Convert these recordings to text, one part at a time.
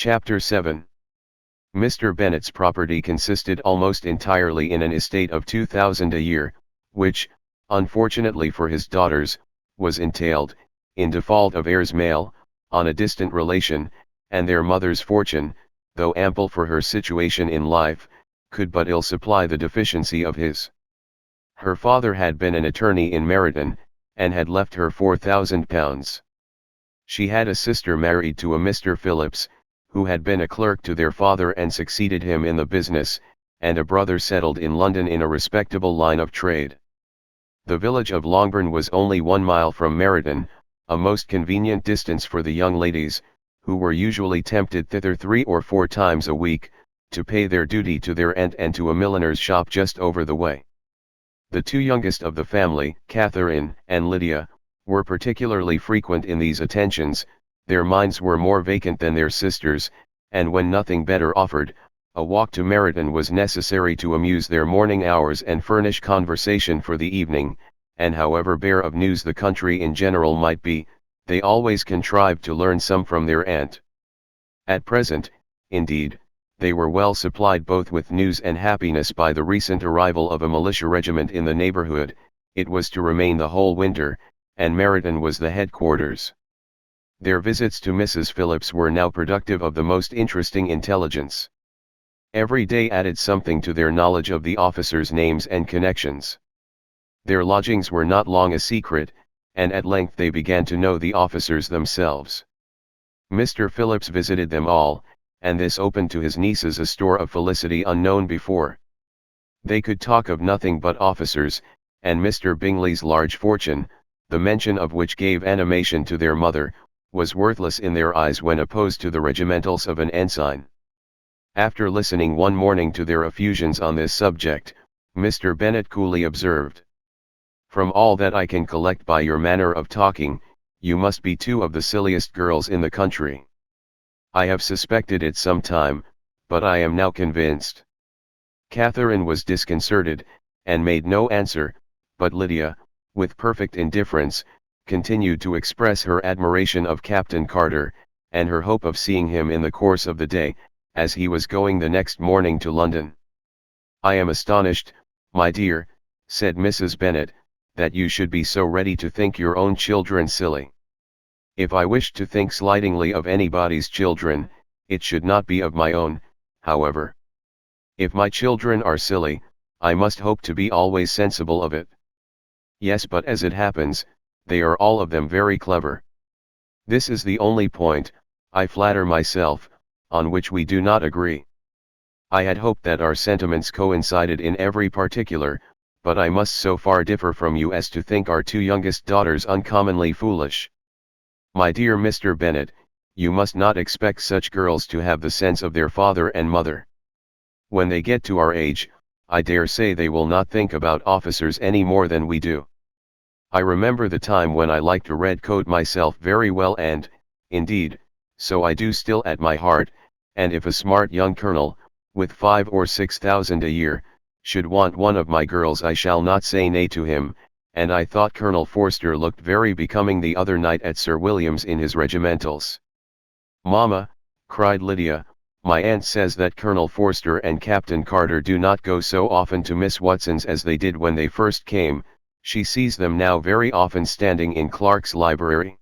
Chapter 7. Mr. Bennet's property consisted almost entirely in an estate of 2,000 a year, which, unfortunately for his daughters, was entailed, in default of heirs male, on a distant relation, and their mother's fortune, though ample for her situation in life, could but ill supply the deficiency of his. Her father had been an attorney in Meryton, and had left her £4,000. She had a sister married to a Mr. Phillips, who had been a clerk to their father and succeeded him in the business, and a brother settled in London in a respectable line of trade. The village of Longbourn was only 1 mile from Meryton, a most convenient distance for the young ladies, who were usually tempted thither 3 or 4 times a week, to pay their duty to their aunt and to a milliner's shop just over the way. The 2 youngest of the family, Catherine and Lydia, were particularly frequent in these attentions. Their minds were more vacant than their sisters, and when nothing better offered, a walk to Meryton was necessary to amuse their morning hours and furnish conversation for the evening, and however bare of news the country in general might be, they always contrived to learn some from their aunt. At present, indeed, they were well supplied both with news and happiness by the recent arrival of a militia regiment in the neighborhood. It was to remain the whole winter, and Meryton was the headquarters. Their visits to Mrs. Phillips were now productive of the most interesting intelligence. Every day added something to their knowledge of the officers' names and connections. Their lodgings were not long a secret, and at length they began to know the officers themselves. Mr. Phillips visited them all, and this opened to his nieces a store of felicity unknown before. They could talk of nothing but officers, and Mr. Bingley's large fortune, the mention of which gave animation to their mother, was worthless in their eyes when opposed to the regimentals of an ensign. After listening one morning to their effusions on this subject, Mr. Bennet coolly observed: "From all that I can collect by your manner of talking, you must be 2 of the silliest girls in the country. I have suspected it some time, but I am now convinced." Catherine was disconcerted, and made no answer, but Lydia, with perfect indifference, continued to express her admiration of Captain Carter, and her hope of seeing him in the course of the day, as he was going the next morning to London. "I am astonished, my dear," said Mrs. Bennet, "that you should be so ready to think your own children silly. If I wished to think slightingly of anybody's children, it should not be of my own, however. If my children are silly, I must hope to be always sensible of it. Yes, but as it happens, they are all of them very clever. This is the only point, I flatter myself, on which we do not agree. I had hoped that our sentiments coincided in every particular, but I must so far differ from you as to think our 2 youngest daughters uncommonly foolish. My dear Mr. Bennet, you must not expect such girls to have the sense of their father and mother. When they get to our age, I dare say they will not think about officers any more than we do. I remember the time when I liked a red coat myself very well, and, indeed, so I do still at my heart, and if a smart young colonel, with 5 or 6,000 a year, should want one of my girls, I shall not say nay to him, and I thought Colonel Forster looked very becoming the other night at Sir William's in his regimentals." "Mamma," cried Lydia, "my aunt says that Colonel Forster and Captain Carter do not go so often to Miss Watson's as they did when they first came. She sees them now very often standing in Clark's library."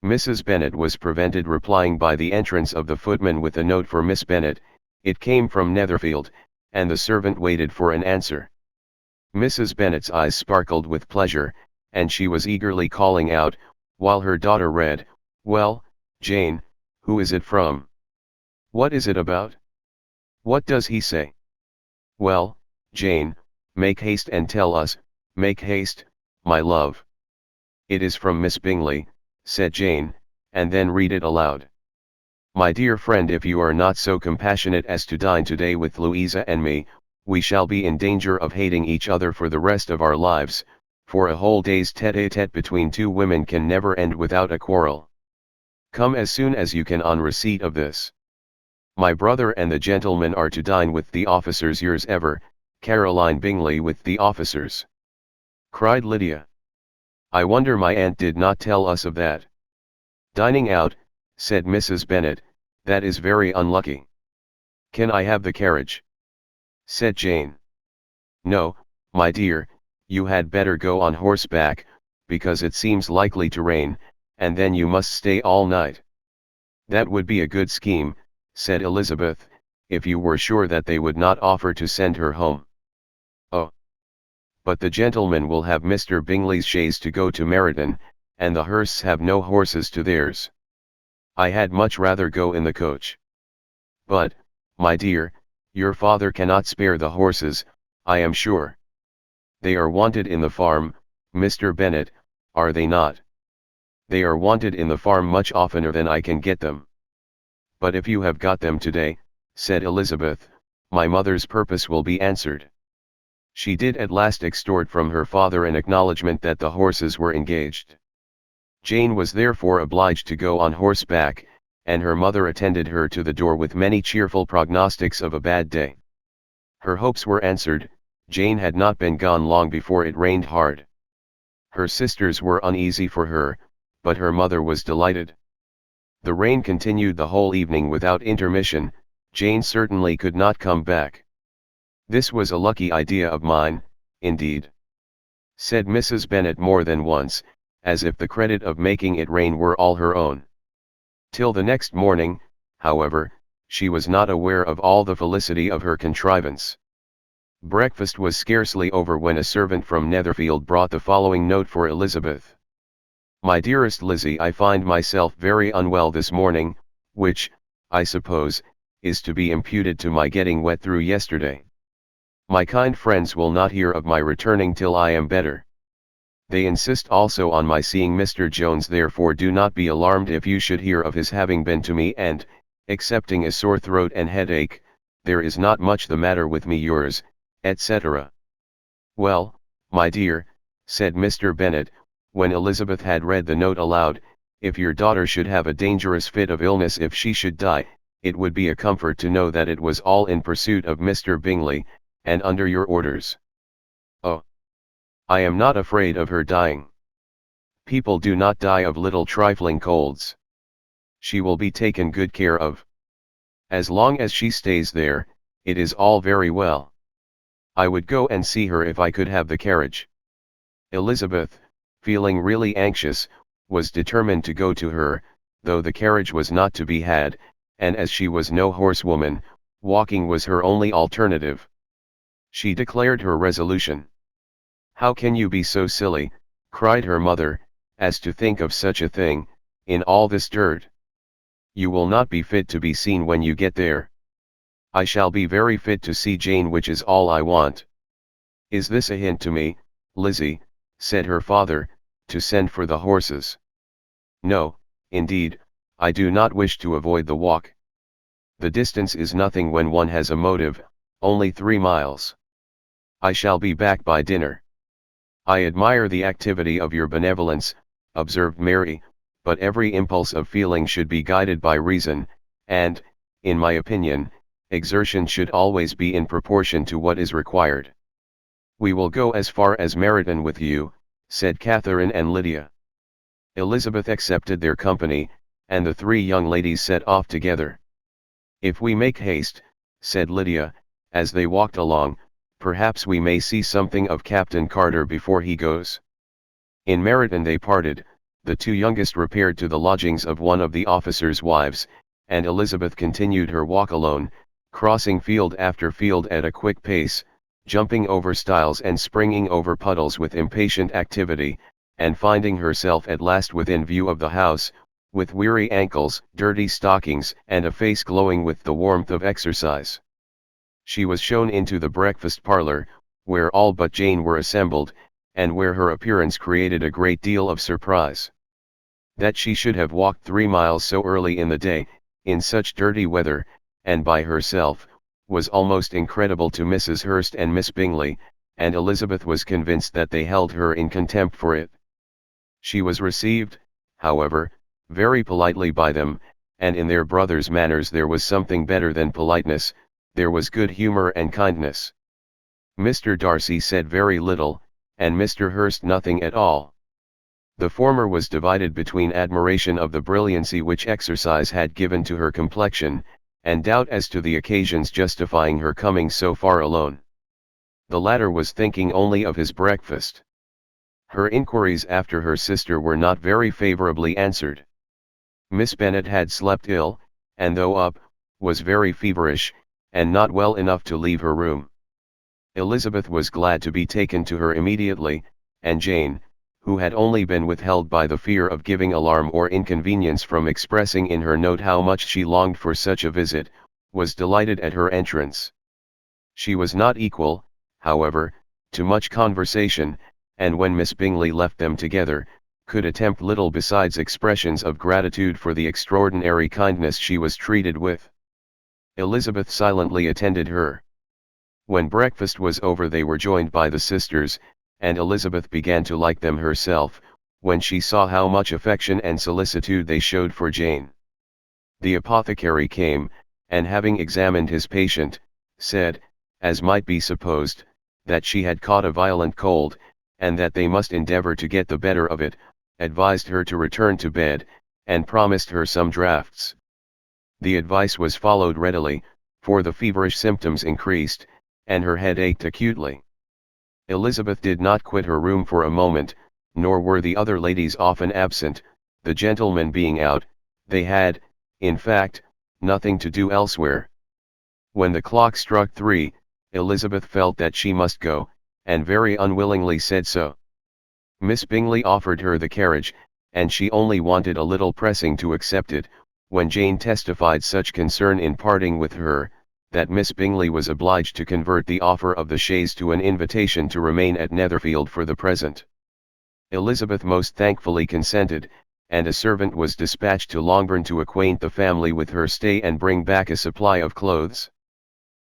Mrs. Bennet was prevented replying by the entrance of the footman with a note for Miss Bennet. It came from Netherfield, and the servant waited for an answer. Mrs. Bennet's eyes sparkled with pleasure, and she was eagerly calling out, while her daughter read, "Well, Jane, who is it from? What is it about? What does he say? Well, Jane, make haste and tell us, make haste, my love." "It is from Miss Bingley," said Jane, and then read it aloud. "My dear friend, if you are not so compassionate as to dine today with Louisa and me, we shall be in danger of hating each other for the rest of our lives, for a whole day's tete-a-tete between 2 women can never end without a quarrel. Come as soon as you can on receipt of this. My brother and the gentlemen are to dine with the officers. Yours ever, Caroline Bingley." "With the officers!" cried Lydia. "I wonder my aunt did not tell us of that." "Dining out," said Mrs. Bennet, That is very unlucky. Can I have the carriage? Said Jane. No, my dear, you had better go on horseback, because it seems likely to rain, and then you must stay all night. That would be a good scheme, said Elizabeth, if you were sure that they would not offer to send her home. Oh! But the gentlemen will have Mr. Bingley's chaise to go to Meryton, and the Hursts have no horses to theirs. I had much rather go in the coach. But, my dear, your father cannot spare the horses, I am sure. They are wanted in the farm, Mr. Bennet, are they not? They are wanted in the farm much oftener than I can get them. But if you have got them today, said Elizabeth, my mother's purpose will be answered. She did at last extort from her father an acknowledgment that the horses were engaged. Jane was therefore obliged to go on horseback, and her mother attended her to the door with many cheerful prognostics of a bad day. Her hopes were answered. Jane had not been gone long before it rained hard. Her sisters were uneasy for her, but her mother was delighted. The rain continued the whole evening without intermission. Jane certainly could not come back. This was a lucky idea of mine, indeed, said Mrs. Bennet more than once, as if the credit of making it rain were all her own. Till the next morning, however, she was not aware of all the felicity of her contrivance. Breakfast was scarcely over when a servant from Netherfield brought the following note for Elizabeth. My dearest Lizzie, I find myself very unwell this morning, which, I suppose, is to be imputed to my getting wet through yesterday. My kind friends will not hear of my returning till I am better. They insist also on my seeing Mr. Jones, therefore do not be alarmed if you should hear of his having been to me, and, excepting a sore throat and headache, there is not much the matter with me. Yours, etc. Well, my dear, said Mr. Bennet, when Elizabeth had read the note aloud, if your daughter should have a dangerous fit of illness, if she should die, it would be a comfort to know that it was all in pursuit of Mr. Bingley, and under your orders. Oh! I am not afraid of her dying. People do not die of little trifling colds. She will be taken good care of. As long as she stays there, it is all very well. I would go and see her if I could have the carriage. Elizabeth, feeling really anxious, was determined to go to her, though the carriage was not to be had, and as she was no horsewoman, walking was her only alternative. She declared her resolution. How can you be so silly, cried her mother, as to think of such a thing, in all this dirt? You will not be fit to be seen when you get there. I shall be very fit to see Jane, which is all I want. Is this a hint to me, Lizzie, said her father, to send for the horses? No, indeed, I do not wish to avoid the walk. The distance is nothing when one has a motive, only 3 miles. I shall be back by dinner. I admire the activity of your benevolence, observed Mary, but every impulse of feeling should be guided by reason, and, in my opinion, exertion should always be in proportion to what is required. We will go as far as Meryton with you, said Catherine and Lydia. Elizabeth accepted their company, and the 3 young ladies set off together. If we make haste, said Lydia, as they walked along, perhaps we may see something of Captain Carter before he goes. In Meryton they parted. The 2 youngest repaired to the lodgings of one of the officers' wives, and Elizabeth continued her walk alone, crossing field after field at a quick pace, jumping over stiles and springing over puddles with impatient activity, and finding herself at last within view of the house, with weary ankles, dirty stockings, and a face glowing with the warmth of exercise. She was shown into the breakfast parlour, where all but Jane were assembled, and where her appearance created a great deal of surprise. That she should have walked 3 miles so early in the day, in such dirty weather, and by herself, was almost incredible to Mrs. Hurst and Miss Bingley, and Elizabeth was convinced that they held her in contempt for it. She was received, however, very politely by them, and in their brother's manners there was something better than politeness, there was good humour and kindness. Mr. Darcy said very little, and Mr. Hurst nothing at all. The former was divided between admiration of the brilliancy which exercise had given to her complexion, and doubt as to the occasions justifying her coming so far alone. The latter was thinking only of his breakfast. Her inquiries after her sister were not very favorably answered. Miss Bennet had slept ill, and though up, was very feverish, and not well enough to leave her room. Elizabeth was glad to be taken to her immediately, and Jane, who had only been withheld by the fear of giving alarm or inconvenience from expressing in her note how much she longed for such a visit, was delighted at her entrance. She was not equal, however, to much conversation, and when Miss Bingley left them together, could attempt little besides expressions of gratitude for the extraordinary kindness she was treated with. Elizabeth silently attended her. When breakfast was over they were joined by the sisters, and Elizabeth began to like them herself, when she saw how much affection and solicitude they showed for Jane. The apothecary came, and having examined his patient, said, as might be supposed, that she had caught a violent cold, and that they must endeavour to get the better of it, advised her to return to bed, and promised her some draughts. The advice was followed readily, for the feverish symptoms increased, and her head ached acutely. Elizabeth did not quit her room for a moment, nor were the other ladies often absent, the gentlemen being out. They had, in fact, nothing to do elsewhere. When the clock struck 3, Elizabeth felt that she must go, and very unwillingly said so. Miss Bingley offered her the carriage, and she only wanted a little pressing to accept it, when Jane testified such concern in parting with her, that Miss Bingley was obliged to convert the offer of the chaise to an invitation to remain at Netherfield for the present. Elizabeth most thankfully consented, and a servant was dispatched to Longbourn to acquaint the family with her stay and bring back a supply of clothes.